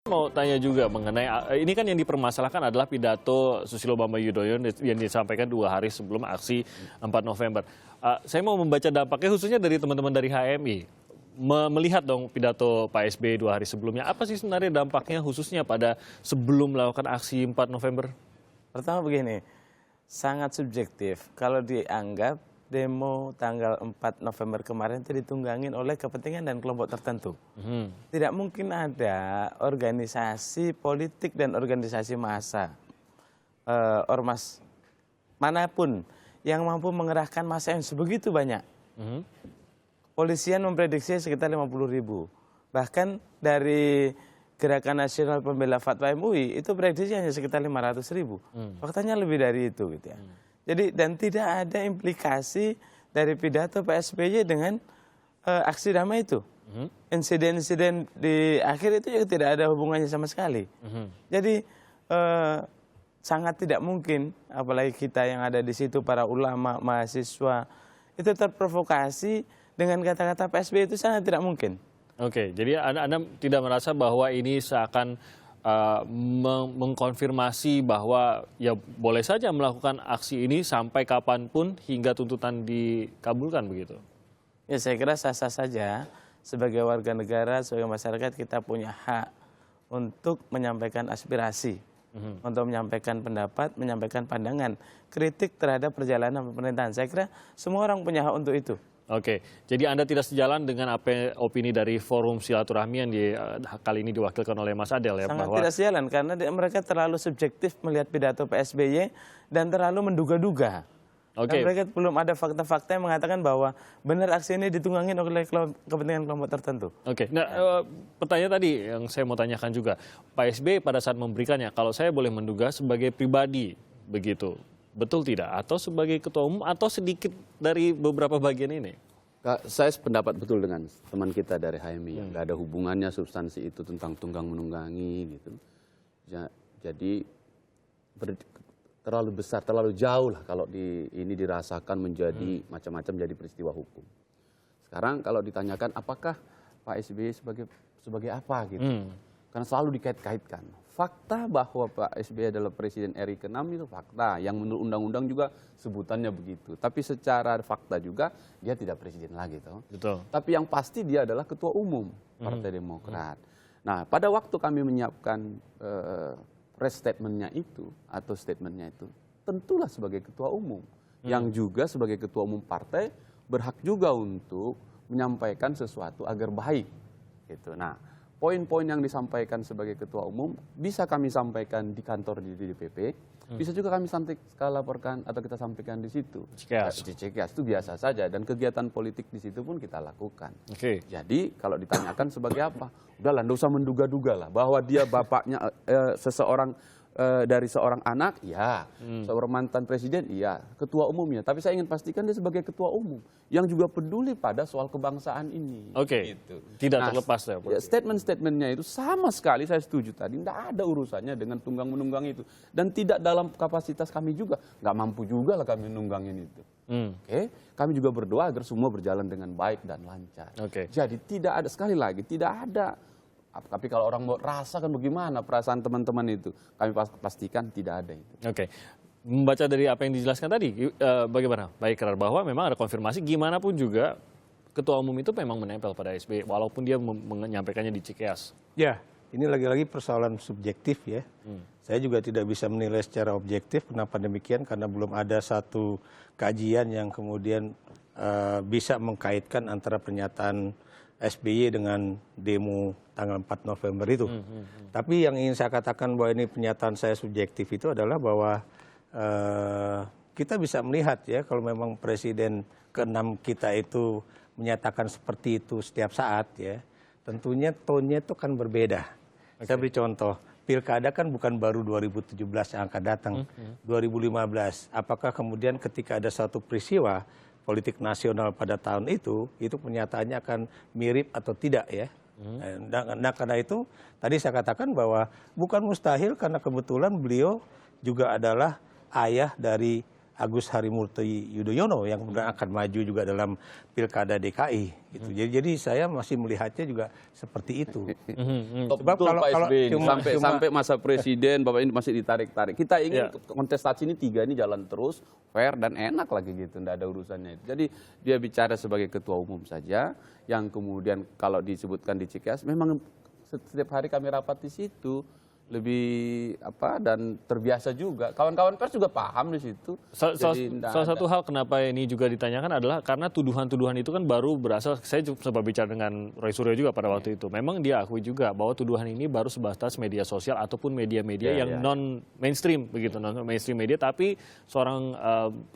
Mau tanya juga mengenai ini kan yang dipermasalahkan adalah pidato Susilo Bambang Yudhoyono yang disampaikan 2 hari sebelum aksi 4 November. Saya mau membaca dampaknya khususnya dari teman-teman dari HMI. Melihat dong pidato Pak SBY 2 hari sebelumnya, apa sih sebenarnya dampaknya khususnya pada sebelum melakukan aksi 4 November? Pertama begini, sangat subjektif kalau dianggap demo tanggal 4 November kemarin itu ditunggangin oleh kepentingan dan kelompok tertentu. Tidak mungkin ada organisasi politik dan organisasi massa, ormas manapun yang mampu mengerahkan massa yang sebegitu banyak. Polisian memprediksi sekitar 50.000. Bahkan dari Gerakan Nasional Pembela Fatwa MUI itu prediksi hanya sekitar 500.000. Faktanya lebih dari itu gitu ya. Jadi dan tidak ada implikasi dari pidato Pak SBY dengan aksi damai itu. Insiden-insiden di akhir itu juga tidak ada hubungannya sama sekali. Jadi sangat tidak mungkin, apalagi kita yang ada di situ, para ulama, mahasiswa, itu terprovokasi dengan kata-kata Pak SBY itu sangat tidak mungkin. Oke, jadi Anda tidak merasa bahwa ini seakan mengkonfirmasi bahwa ya boleh saja melakukan aksi ini sampai kapanpun hingga tuntutan dikabulkan begitu? Ya saya kira sah-sah saja. Sebagai warga negara, sebagai masyarakat kita punya hak untuk menyampaikan aspirasi, untuk menyampaikan pendapat, menyampaikan pandangan, kritik terhadap perjalanan pemerintahan. Saya kira semua orang punya hak untuk itu. Oke, jadi Anda tidak sejalan dengan apa opini dari Forum Silaturahmi yang kali ini diwakilkan oleh Mas Adel ya? Sangat tidak sejalan karena mereka terlalu subjektif melihat pidato Pak SBY dan terlalu menduga-duga. Dan mereka belum ada fakta-fakta yang mengatakan bahwa benar aksi ini ditunggangin oleh kepentingan kelompok tertentu. Oke, nah pertanyaan tadi yang saya mau tanyakan juga, Pak SBY pada saat memberikannya, kalau saya boleh menduga sebagai pribadi begitu. Betul tidak? Atau sebagai ketua umum atau sedikit dari beberapa bagian ini? Saya sependapat betul dengan teman kita dari HMI. Nggak ada hubungannya substansi itu tentang tunggang-menunggangi gitu. Jadi terlalu besar, terlalu jauh lah kalau ini dirasakan menjadi macam-macam jadi peristiwa hukum. Sekarang kalau ditanyakan apakah Pak SBY sebagai apa gitu. Karena selalu dikait-kaitkan. Fakta bahwa Pak SBY adalah Presiden RI ke-6 itu fakta. Yang menurut undang-undang juga sebutannya begitu. Tapi secara fakta juga dia tidak presiden lagi. Betul. Tapi yang pasti dia adalah Ketua Umum Partai Demokrat. Nah pada waktu kami menyiapkan press statement-nya itu atau statement-nya itu, tentulah sebagai Ketua Umum. Yang juga sebagai Ketua Umum Partai berhak juga untuk menyampaikan sesuatu agar baik. Gitu. Nah, poin-poin yang disampaikan sebagai Ketua Umum bisa kami sampaikan di kantor di DPP, bisa juga kami laporkan atau kita sampaikan di situ. Di Cikeas itu biasa saja dan kegiatan politik di situ pun kita lakukan. Jadi kalau ditanyakan sebagai apa, udahlah nggak usah menduga-duga lah bahwa dia bapaknya seseorang dari seorang anak, ya, seorang mantan presiden, iya, ketua umumnya. Tapi saya ingin pastikan dia sebagai ketua umum yang juga peduli pada soal kebangsaan ini. Gitu. Tidak terlepas ya. Statement-statementnya itu sama sekali saya setuju tadi, tidak ada urusannya dengan tunggang-menunggang itu. Dan tidak dalam kapasitas kami juga, nggak mampu juga lah kami menunggangin itu. Kami juga berdoa agar semua berjalan dengan baik dan lancar. Jadi tidak ada, sekali lagi, tidak ada. Tapi kalau orang mau rasakan bagaimana perasaan teman-teman itu, kami pastikan tidak ada itu. Membaca dari apa yang dijelaskan tadi, bagaimana? Baik, bahwa memang ada konfirmasi, gimana pun juga ketua umum itu memang menempel pada SBY, walaupun dia menyampaikannya di Cikeas. Ya, ini lagi-lagi persoalan subjektif ya. Saya juga tidak bisa menilai secara objektif kenapa demikian, karena belum ada satu kajian yang kemudian bisa mengkaitkan antara pernyataan SBY dengan demo tanggal 4 November itu. Tapi yang ingin saya katakan bahwa ini pernyataan saya subjektif itu adalah bahwa kita bisa melihat ya kalau memang Presiden ke-6 kita itu menyatakan seperti itu setiap saat ya, tentunya tone-nya itu kan berbeda. Saya beri contoh, Pilkada kan bukan baru 2017 yang akan datang, 2015. Apakah kemudian ketika ada satu peristiwa politik nasional pada tahun itu pernyataannya akan mirip atau tidak ya. Nah karena itu tadi saya katakan bahwa bukan mustahil karena kebetulan beliau juga adalah ayah dari Agus Harimurti Yudhoyono yang kemudian akan maju juga dalam pilkada DKI. Gitu. Jadi saya masih melihatnya juga seperti itu. Sebab kalau- Pak kalau SBY cuma- sampai masa presiden Bapak ini masih ditarik-tarik. Kita ingin kontestasi ini 3 ini jalan terus, fair dan enak lagi gitu, tidak ada urusannya. Jadi dia bicara sebagai ketua umum saja, yang kemudian kalau disebutkan di Cikeas memang setiap hari kami rapat di situ. Lebih dan terbiasa juga. Kawan-kawan pers juga paham di situ. Salah satu hal kenapa ini juga ditanyakan adalah karena tuduhan-tuduhan itu kan baru berasal, saya sempat bicara dengan Roy Suryo juga pada waktu itu. Memang dia akui juga bahwa tuduhan ini baru sebatas media sosial ataupun media-media yang non mainstream begitu, non mainstream media, tapi seorang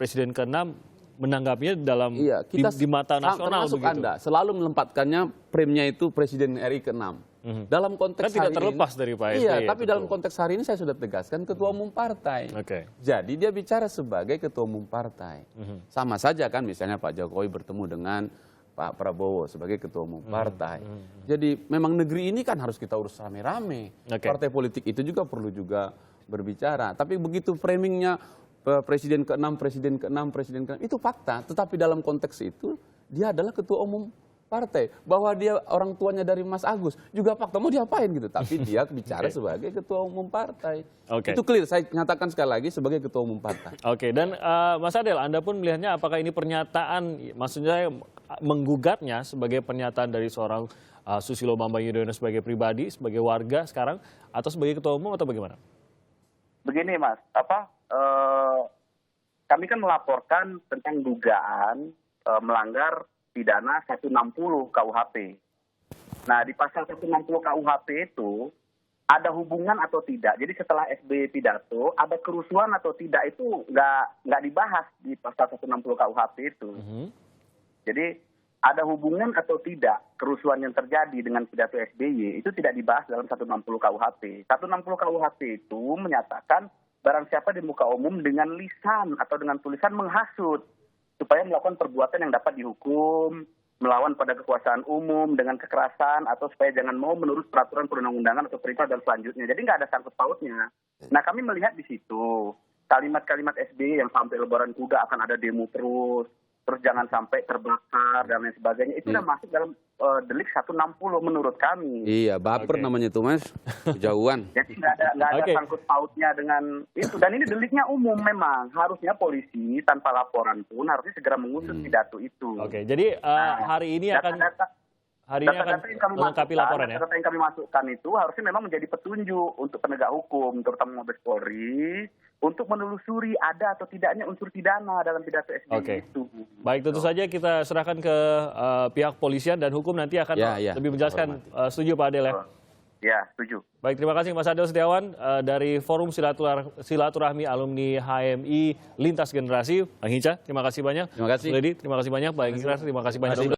presiden ke-6 menanggapinya dalam di mata nasional termasuk begitu. Anda selalu menempatkannya premnya itu presiden RI ke-6. Dalam konteks Kan tidak hari terlepas ini, dari Pak SBY. Iya, tapi dalam konteks hari ini saya sudah tegaskan ketua umum partai. Oke. Jadi dia bicara sebagai ketua umum partai. Sama saja kan misalnya Pak Jokowi bertemu dengan Pak Prabowo sebagai ketua umum partai. Jadi memang negeri ini kan harus kita urus rame-rame. Partai politik itu juga perlu juga berbicara. Tapi begitu framingnya presiden ke-6, presiden ke-6, presiden ke-6, itu fakta. Tetapi dalam konteks itu dia adalah ketua umum partai. Bahwa dia orang tuanya dari Mas Agus juga fakta, mau diapain gitu. Tapi dia bicara sebagai ketua umum partai. Itu clear, saya nyatakan sekali lagi sebagai ketua umum partai. Oke, dan Mas Adel, Anda pun melihatnya apakah ini pernyataan, maksudnya saya menggugatnya sebagai pernyataan dari seorang Susilo Bambang Yudhoyono sebagai pribadi, sebagai warga sekarang, atau sebagai ketua umum atau bagaimana? Begini Mas, kami kan melaporkan tentang dugaan melanggar pidana 160 KUHP. Nah, di pasal 160 KUHP itu ada hubungan atau tidak. Jadi setelah SBY pidato, ada kerusuhan atau tidak itu nggak dibahas di pasal 160 KUHP itu. Jadi ada hubungan atau tidak kerusuhan yang terjadi dengan pidato SBY itu tidak dibahas dalam 160 KUHP. 160 KUHP itu menyatakan barang siapa di muka umum dengan lisan atau dengan tulisan menghasut supaya melakukan perbuatan yang dapat dihukum, melawan pada kekuasaan umum dengan kekerasan, atau supaya jangan mau menurut peraturan perundang-undangan atau perintah dan selanjutnya. Jadi nggak ada sangkut pautnya. Nah, kami melihat di situ kalimat-kalimat SBY yang sampai lebaran kuda akan ada demo terus jangan sampai terbakar dan lain sebagainya. Itu sudah masuk dalam delik 160 menurut kami. Iya, baper namanya itu Mas, kejauhan. Jadi nggak ada sangkut pautnya dengan itu. Dan ini deliknya umum memang. Harusnya polisi tanpa laporan pun harusnya segera mengusut pidato itu. Oke, jadi hari ini akan data-data yang kami melengkapi laporan ya? Data yang kami masukkan itu harusnya memang menjadi petunjuk untuk penegak hukum, terutama Mabes Polri, untuk menelusuri ada atau tidaknya unsur pidana dalam pidato SBY itu. Baik, tentu saja kita serahkan ke pihak polisian dan hukum nanti akan lebih menjelaskan. Setuju Pak Adel ya? Ya, setuju. Baik, terima kasih Mas Adel Setiawan dari Forum Silaturahmi Alumni HMI Lintas Generasi. Bang Hinca, terima kasih banyak. Terima kasih. Terima kasih banyak. Bang Hinca, terima kasih banyak.